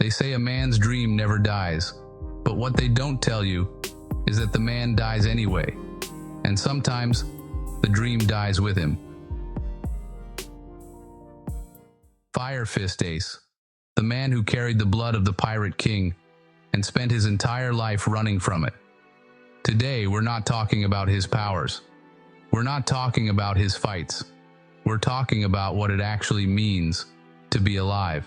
They say a man's dream never dies, but what they don't tell you is that the man dies anyway, and sometimes the dream dies with him. Fire Fist Ace, the man who carried the blood of the Pirate King and spent his entire life running from it. Today, we're not talking about his powers. We're not talking about his fights. We're talking about what it actually means to be alive.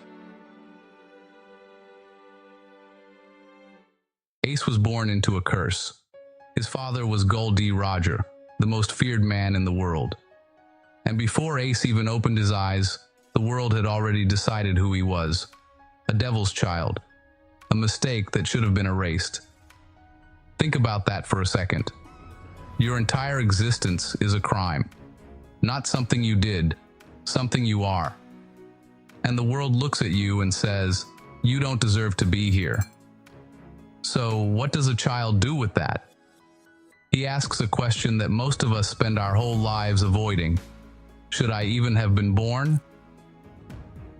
Ace was born into a curse. His father was Gul D. Roger, the most feared man in the world. And before Ace even opened his eyes, the world had already decided who he was. A devil's child. A mistake that should have been erased. Think about that for a second. Your entire existence is a crime. Not something you did, something you are. And the world looks at you and says, you don't deserve to be here. So what does a child do with that? He asks a question that most of us spend our whole lives avoiding. Should I even have been born?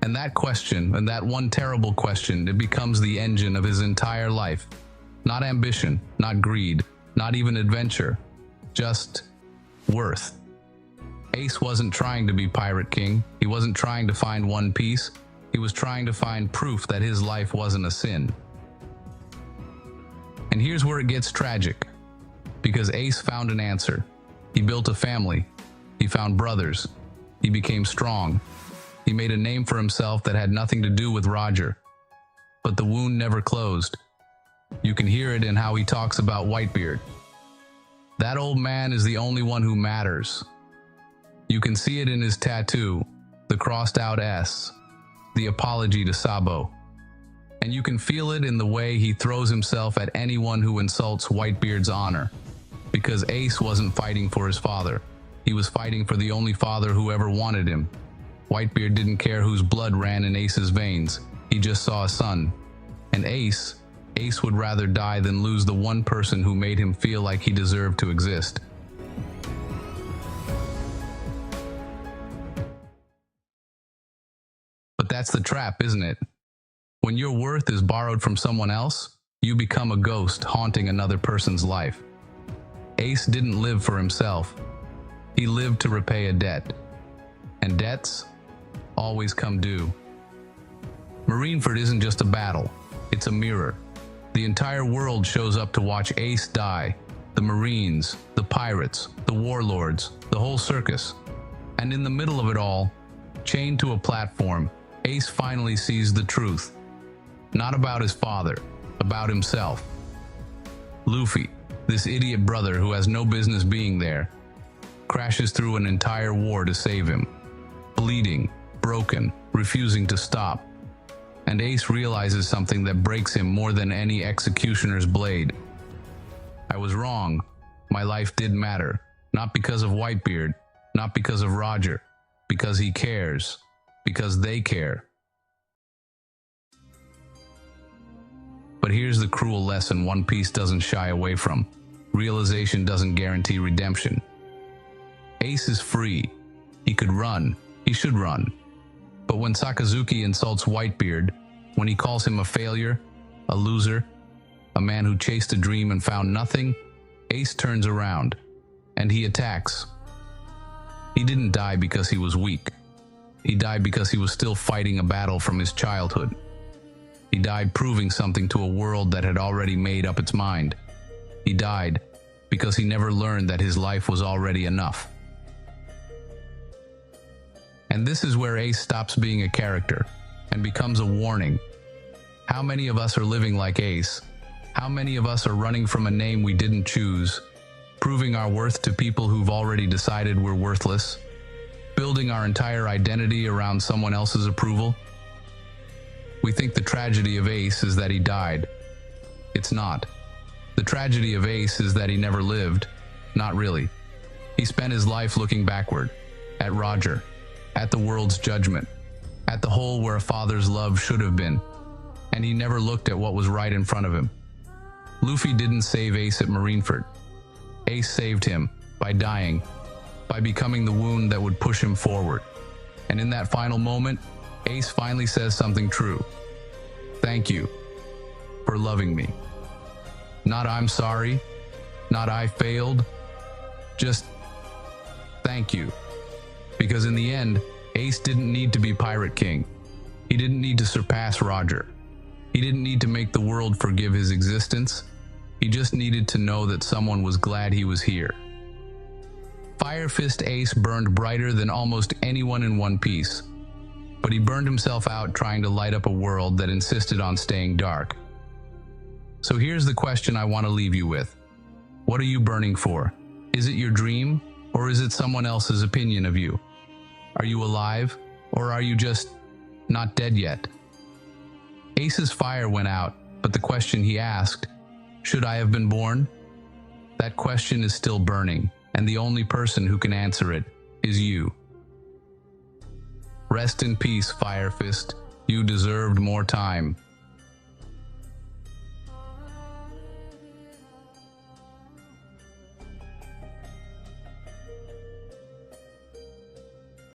And that question, and that one terrible question, it becomes the engine of his entire life. Not ambition, not greed, not even adventure, just worth. Ace wasn't trying to be Pirate King. He wasn't trying to find One Piece. He was trying to find proof that his life wasn't a sin. And here's where it gets tragic. Because Ace found an answer. He built a family. He found brothers. He became strong. He made a name for himself that had nothing to do with Roger. But the wound never closed. You can hear it in how he talks about Whitebeard. That old man is the only one who matters. You can see it in his tattoo, the crossed out S, the apology to Sabo. And you can feel it in the way he throws himself at anyone who insults Whitebeard's honor. Because Ace wasn't fighting for his father. He was fighting for the only father who ever wanted him. Whitebeard didn't care whose blood ran in Ace's veins. He just saw a son. And Ace would rather die than lose the one person who made him feel like he deserved to exist. But that's the trap, isn't it? When your worth is borrowed from someone else, you become a ghost haunting another person's life. Ace didn't live for himself. He lived to repay a debt. And debts always come due. Marineford isn't just a battle, it's a mirror. The entire world shows up to watch Ace die. The Marines, the pirates, the warlords, the whole circus. And in the middle of it all, chained to a platform, Ace finally sees the truth. Not about his father, about himself. Luffy, this idiot brother who has no business being there, crashes through an entire war to save him. Bleeding, broken, refusing to stop. And Ace realizes something that breaks him more than any executioner's blade. I was wrong. My life did matter. Not because of Whitebeard, not because of Roger, because he cares, because they care. But here's the cruel lesson One Piece doesn't shy away from. Realization doesn't guarantee redemption. Ace is free. He could run. He should run. But when Sakazuki insults Whitebeard, when he calls him a failure, a loser, a man who chased a dream and found nothing, Ace turns around, and he attacks. He didn't die because he was weak. He died because he was still fighting a battle from his childhood. He died proving something to a world that had already made up its mind. He died because he never learned that his life was already enough. And this is where Ace stops being a character and becomes a warning. How many of us are living like Ace? How many of us are running from a name we didn't choose, proving our worth to people who've already decided we're worthless, building our entire identity around someone else's approval? We think the tragedy of Ace is that he died. It's not. The tragedy of Ace is that he never lived. Not really. He spent his life looking backward, at Roger, at the world's judgment, at the hole where a father's love should have been, and he never looked at what was right in front of him. Luffy didn't save Ace at Marineford. Ace saved him by dying, by becoming the wound that would push him forward. And in that final moment, Ace finally says something true. thank you for loving me. Not I'm sorry, not I failed, just thank you. Because in the end, Ace didn't need to be Pirate King. He didn't need to surpass Roger. He didn't need to make the world forgive his existence. He just needed to know that someone was glad he was here. Fire Fist Ace burned brighter than almost anyone in One Piece, but he burned himself out trying to light up a world that insisted on staying dark. So here's the question I want to leave you with. What are you burning for? Is it your dream, or is it someone else's opinion of you? Are you alive, or are you just not dead yet? Ace's fire went out, but the question he asked, should I have been born? That question is still burning, and the only person who can answer it is you. Rest in peace, Fire Fist. You deserved more time.